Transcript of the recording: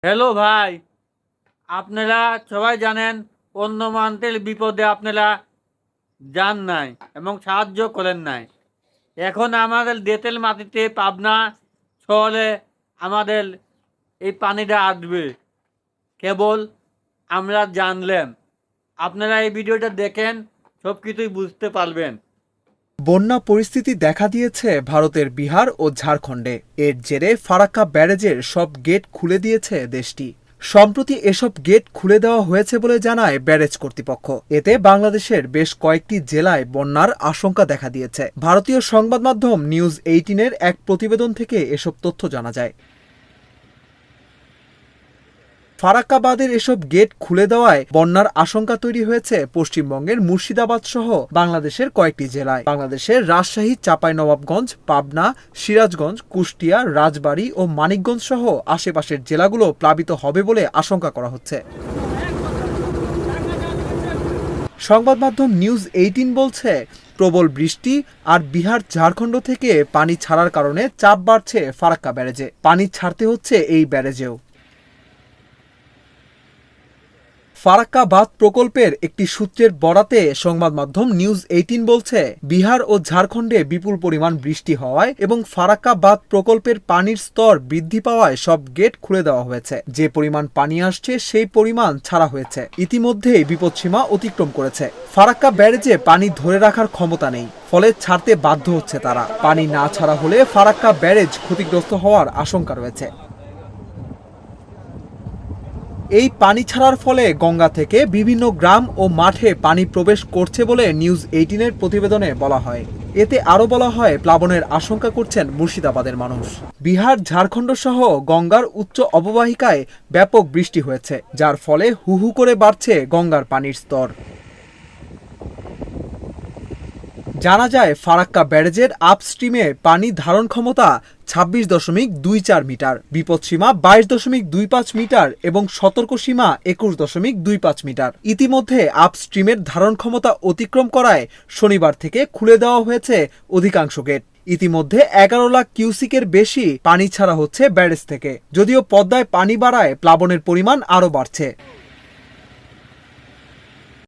Hello ভাই, আপনারা সবাই জানেন অন্য মানুষের বিপদে আপনারা যান নাই এবং সাহায্য করেন নাই। এখন আমাদের দেশের মাটিতে পাবনা শহরে আমাদের এই পানিটা আসবে কেবল আমরা জানলেন। আপনারা এই ভিডিওটা দেখেন, সব কিছুই বুঝতে পারবেন। বন্যা পরিস্থিতি দেখা দিয়েছে ভারতের বিহার ও ঝাড়খণ্ডে। এর জেরে ফারাক্কা ব্যারেজের সব গেট খুলে দিয়েছে দেশটি। সম্প্রতি এসব গেট খুলে দেওয়া হয়েছে বলে জানায় ব্যারেজ কর্তৃপক্ষ। এতে বাংলাদেশের বেশ কয়েকটি জেলায় বন্যার আশঙ্কা দেখা দিয়েছে। ভারতীয় সংবাদ মাধ্যম নিউজ 18-এর এক প্রতিবেদন থেকে এসব তথ্য জানা যায়। ফারাক্কা বাঁধের এসব গেট খুলে দেওয়ায় বন্যার আশঙ্কা তৈরি হয়েছে পশ্চিমবঙ্গের মুর্শিদাবাদ সহ বাংলাদেশের কয়েকটি জেলায়। বাংলাদেশের রাজশাহী, চাঁপাইনবাবগঞ্জ, পাবনা, সিরাজগঞ্জ, কুষ্টিয়া, রাজবাড়ী ও মানিকগঞ্জ সহ আশেপাশের জেলাগুলো প্লাবিত হবে বলে আশঙ্কা করা হচ্ছে। সংবাদ মাধ্যম নিউজ 18 বলছে, প্রবল বৃষ্টি আর বিহার, ঝাড়খণ্ড থেকে পানি ছাড়ার কারণে চাপ বাড়ছে ফারাক্কা ব্যারেজে। পানি ছাড়তে হচ্ছে এই ব্যারেজেও। ফারাক্কা বাঁধ প্রকল্পের একটি সূত্রের বরাতে সংবাদ মাধ্যম নিউজ 18 বলছে, বিহার ও ঝাড়খণ্ডে বিপুল পরিমাণ বৃষ্টি হওয়ায় এবং ফারাক্কা বাঁধ প্রকল্পের পানির স্তর বৃদ্ধি পাওয়ায় সব গেট খুলে দেওয়া হয়েছে। যে পরিমাণ পানি আসছে সেই পরিমাণ ছাড়া হয়েছে। ইতিমধ্যেই বিপদসীমা অতিক্রম করেছে। ফারাক্কা ব্যারেজে পানি ধরে রাখার ক্ষমতা নেই, ফলে ছাড়তে বাধ্য হচ্ছে তারা। পানি না ছাড়া হলে ফারাক্কা ব্যারেজ ক্ষতিগ্রস্ত হওয়ার আশঙ্কা রয়েছে। এই পানি ছাড়ার ফলে গঙ্গা থেকে বিভিন্ন গ্রাম ও মাঠে পানি প্রবেশ করছে বলে নিউজ 18-এর প্রতিবেদনে বলা হয়। এতে আরও বলা হয়, প্লাবনের আশঙ্কা করছেন মুর্শিদাবাদের মানুষ। বিহার, ঝাড়খণ্ড সহ গঙ্গার উচ্চ অববাহিকায় ব্যাপক বৃষ্টি হয়েছে, যার ফলে হু হু করে বাড়ছে গঙ্গার পানির স্তর। জানা যায়, ফারাক্কা ব্যারেজের আপস্ট্রিমে পানি ধারণ ক্ষমতা 26.24 মিটার, বিপদসীমা 22.25 মিটার এবং সতর্কসীমা 21.25 মিটার। ইতিমধ্যে আপস্ট্রিমের ধারণ ক্ষমতা অতিক্রম করায় শনিবার থেকে খুলে দেওয়া হয়েছে অধিকাংশ গেট। ইতিমধ্যে 11 লাখ কিউসিকের বেশি পানি ছাড়া হচ্ছে ব্যারেজ থেকে। যদিও পদ্মায় পানি বাড়ায় প্লাবনের পরিমাণ আরও বাড়ছে।